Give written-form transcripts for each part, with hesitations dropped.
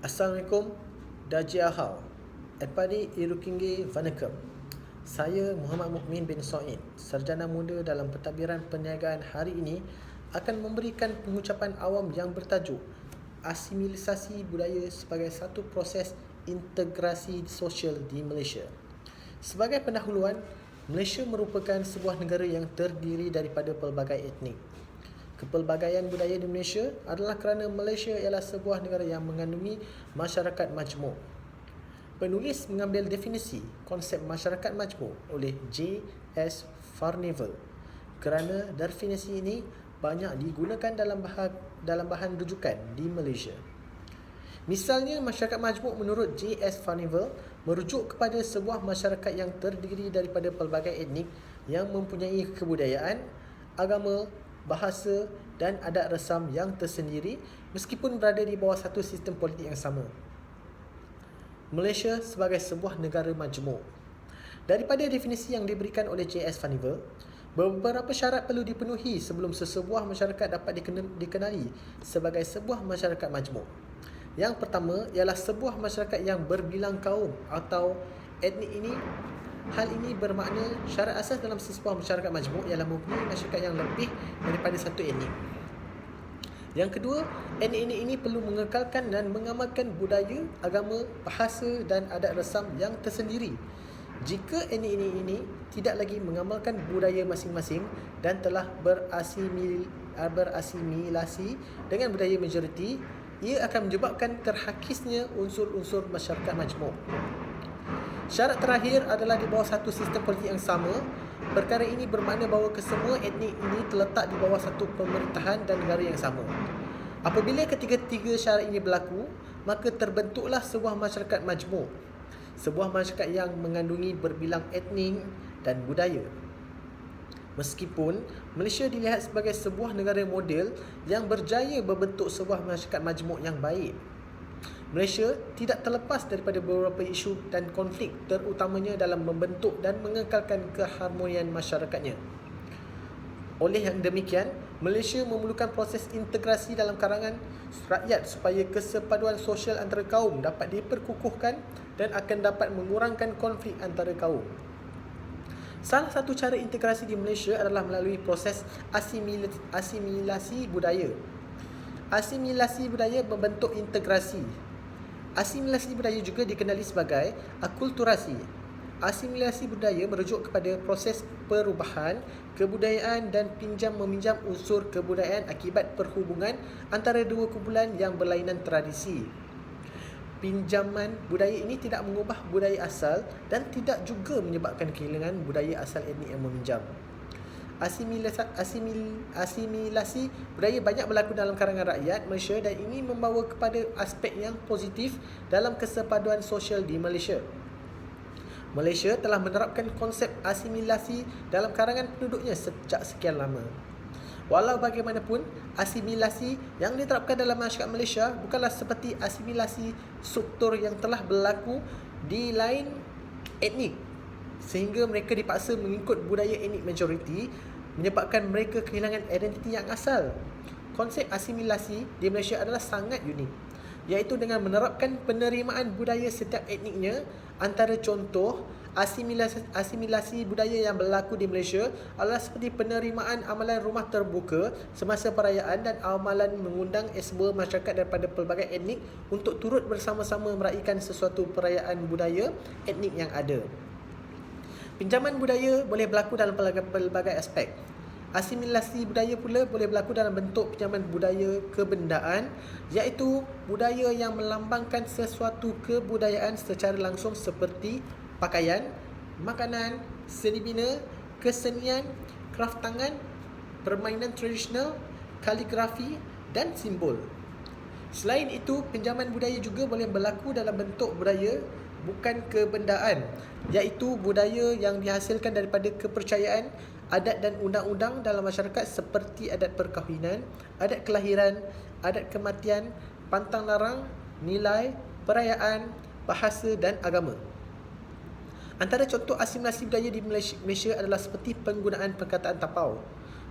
Assalamualaikum, Dajiahau. Epadi Irukingi Vanakkam. Saya Muhammad Mukmin bin Soid, sarjana muda dalam pentadbiran perniagaan hari ini akan memberikan pengucapan awam yang bertajuk Asimilisasi Budaya sebagai satu proses integrasi sosial di Malaysia. Sebagai pendahuluan, Malaysia merupakan sebuah negara yang terdiri daripada pelbagai etnik. Kepelbagaian budaya di Malaysia adalah kerana Malaysia ialah sebuah negara yang mengandungi masyarakat majmuk. Penulis mengambil definisi konsep masyarakat majmuk oleh J.S. Farnivale kerana definisi ini banyak digunakan dalam bahan rujukan di Malaysia. Misalnya, masyarakat majmuk menurut J.S. Farnivale merujuk kepada sebuah masyarakat yang terdiri daripada pelbagai etnik yang mempunyai kebudayaan, agama, bahasa dan adat resam yang tersendiri meskipun berada di bawah satu sistem politik yang sama. Malaysia sebagai sebuah negara majmuk. Daripada definisi yang diberikan oleh J.S. Farnivale, beberapa syarat perlu dipenuhi sebelum sesebuah masyarakat dapat dikenali sebagai sebuah masyarakat majmuk. Yang pertama ialah sebuah masyarakat yang berbilang kaum atau etnik ini. Hal ini bermakna syarat asas dalam sebuah masyarakat majmuk ialah mempunyai masyarakat yang lebih daripada satu etnik. Yang kedua, etnik ini perlu mengekalkan dan mengamalkan budaya, agama, bahasa dan adat resam yang tersendiri. Jika etnik ini tidak lagi mengamalkan budaya masing-masing dan telah berasimilasi dengan budaya majoriti, ia akan menyebabkan terhakisnya unsur-unsur masyarakat majmuk. Syarat terakhir adalah di bawah satu sistem politik yang sama. Perkara ini bermakna bahawa kesemua etnik ini terletak di bawah satu pemerintahan dan negara yang sama. Apabila ketiga-tiga syarat ini berlaku, maka terbentuklah sebuah masyarakat majmuk. Sebuah masyarakat yang mengandungi berbilang etnik dan budaya. Meskipun Malaysia dilihat sebagai sebuah negara model yang berjaya membentuk sebuah masyarakat majmuk yang baik, Malaysia tidak terlepas daripada beberapa isu dan konflik, terutamanya dalam membentuk dan mengekalkan keharmonian masyarakatnya. Oleh yang demikian, Malaysia memerlukan proses integrasi dalam kalangan rakyat supaya kesepaduan sosial antara kaum dapat diperkukuhkan dan akan dapat mengurangkan konflik antara kaum. Salah satu cara integrasi di Malaysia adalah melalui proses asimilasi budaya. Asimilasi budaya membentuk integrasi. Asimilasi budaya juga dikenali sebagai akulturasi. Asimilasi budaya merujuk kepada proses perubahan kebudayaan dan pinjam-meminjam unsur kebudayaan akibat perhubungan antara dua kumpulan yang berlainan tradisi. Pinjaman budaya ini tidak mengubah budaya asal dan tidak juga menyebabkan kehilangan budaya asal etnik yang meminjam. Asimilasi budaya banyak berlaku dalam kalangan rakyat Malaysia dan ini membawa kepada aspek yang positif dalam kesepaduan sosial di Malaysia. Malaysia telah menerapkan konsep asimilasi dalam kalangan penduduknya sejak sekian lama. Walau bagaimanapun, asimilasi yang diterapkan dalam masyarakat Malaysia bukanlah seperti asimilasi struktur yang telah berlaku di lain etnik, sehingga mereka dipaksa mengikut budaya etnik majoriti, menyebabkan mereka kehilangan identiti yang asal. Konsep asimilasi di Malaysia adalah sangat unik, iaitu dengan menerapkan penerimaan budaya setiap etniknya. Antara contoh asimilasi budaya yang berlaku di Malaysia adalah seperti penerimaan amalan rumah terbuka semasa perayaan dan amalan mengundang semua masyarakat daripada pelbagai etnik untuk turut bersama-sama meraihkan sesuatu perayaan budaya etnik yang ada. Pinjaman budaya boleh berlaku dalam pelbagai aspek. Asimilasi budaya pula boleh berlaku dalam bentuk pinjaman budaya kebendaan, iaitu budaya yang melambangkan sesuatu kebudayaan secara langsung seperti pakaian, makanan, seni bina, kesenian, kraft tangan, permainan tradisional, kaligrafi dan simbol. Selain itu, pinjaman budaya juga boleh berlaku dalam bentuk budaya bukan kebendaan, iaitu budaya yang dihasilkan daripada kepercayaan, adat dan undang-undang dalam masyarakat seperti adat perkahwinan, adat kelahiran, adat kematian, pantang larang, nilai, perayaan, bahasa dan agama. Antara contoh asimilasi budaya di Malaysia adalah seperti penggunaan perkataan tapau.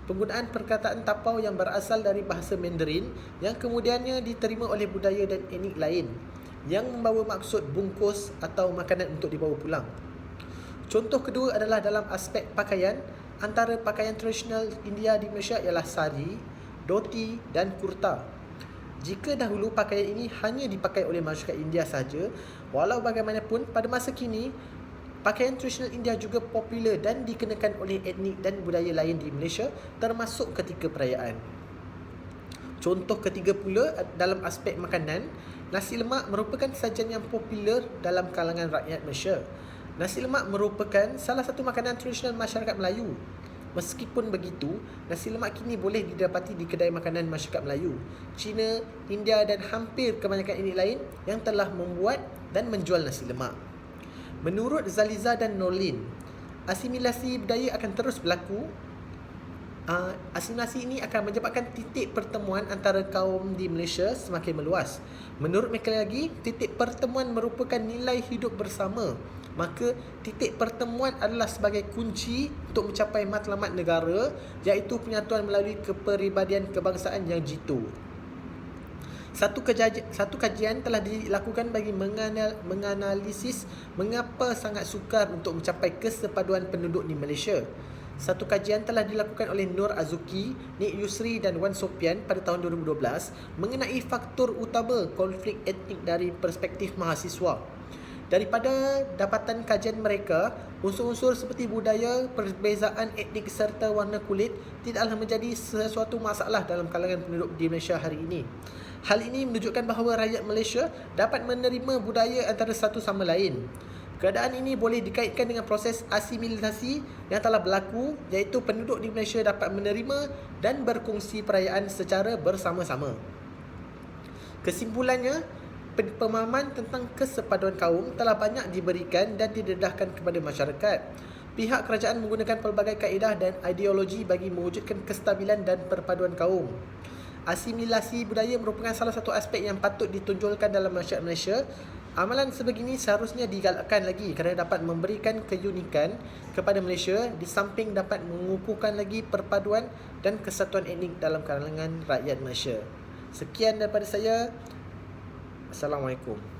Penggunaan perkataan tapau yang berasal dari bahasa Mandarin yang kemudiannya diterima oleh budaya dan etnik lain. yang membawa maksud bungkus atau makanan untuk dibawa pulang. Contoh kedua adalah dalam aspek pakaian. Antara pakaian tradisional India di Malaysia ialah sari, dhoti dan kurta. Jika dahulu pakaian ini hanya dipakai oleh masyarakat India sahaja, walau bagaimanapun pada masa kini pakaian tradisional India juga popular dan dikenakan oleh etnik dan budaya lain di Malaysia, termasuk ketika perayaan. Contoh ketiga pula dalam aspek makanan, nasi lemak merupakan sajian yang popular dalam kalangan rakyat Malaysia. Nasi lemak merupakan salah satu makanan tradisional masyarakat Melayu. Meskipun begitu, nasi lemak kini boleh didapati di kedai makanan masyarakat Melayu, Cina, India dan hampir kebanyakan etnik lain yang telah membuat dan menjual nasi lemak. Menurut Zaliza dan Norlin, asimilasi budaya akan terus berlaku. Asimilasi ini akan menyebabkan titik pertemuan antara kaum di Malaysia semakin meluas. Menurut mereka lagi, titik pertemuan merupakan nilai hidup bersama. Maka titik pertemuan adalah sebagai kunci untuk mencapai matlamat negara, iaitu penyatuan melalui kepribadian kebangsaan yang jitu. Satu kajian telah dilakukan bagi menganalisis mengapa sangat sukar untuk mencapai kesepaduan penduduk di Malaysia. Satu kajian telah dilakukan oleh Nur Azuki, Nik Yusri dan Wan Sopian pada tahun 2012 mengenai faktor utama konflik etnik dari perspektif mahasiswa. Daripada dapatan kajian mereka, unsur-unsur seperti budaya, perbezaan etnik serta warna kulit tidaklah menjadi sesuatu masalah dalam kalangan penduduk di Malaysia hari ini. Hal ini menunjukkan bahawa rakyat Malaysia dapat menerima budaya antara satu sama lain. Keadaan ini boleh dikaitkan dengan proses asimilasi yang telah berlaku, iaitu penduduk di Malaysia dapat menerima dan berkongsi perayaan secara bersama-sama. Kesimpulannya, pemahaman tentang kesepaduan kaum telah banyak diberikan dan didedahkan kepada masyarakat. Pihak kerajaan menggunakan pelbagai kaedah dan ideologi bagi mewujudkan kestabilan dan perpaduan kaum. Asimilasi budaya merupakan salah satu aspek yang patut ditonjolkan dalam masyarakat Malaysia. Amalan sebegini seharusnya digalakkan lagi kerana dapat memberikan keunikan kepada Malaysia di samping dapat mengukuhkan lagi perpaduan dan kesatuan etnik dalam kalangan rakyat Malaysia. Sekian daripada saya. Assalamualaikum.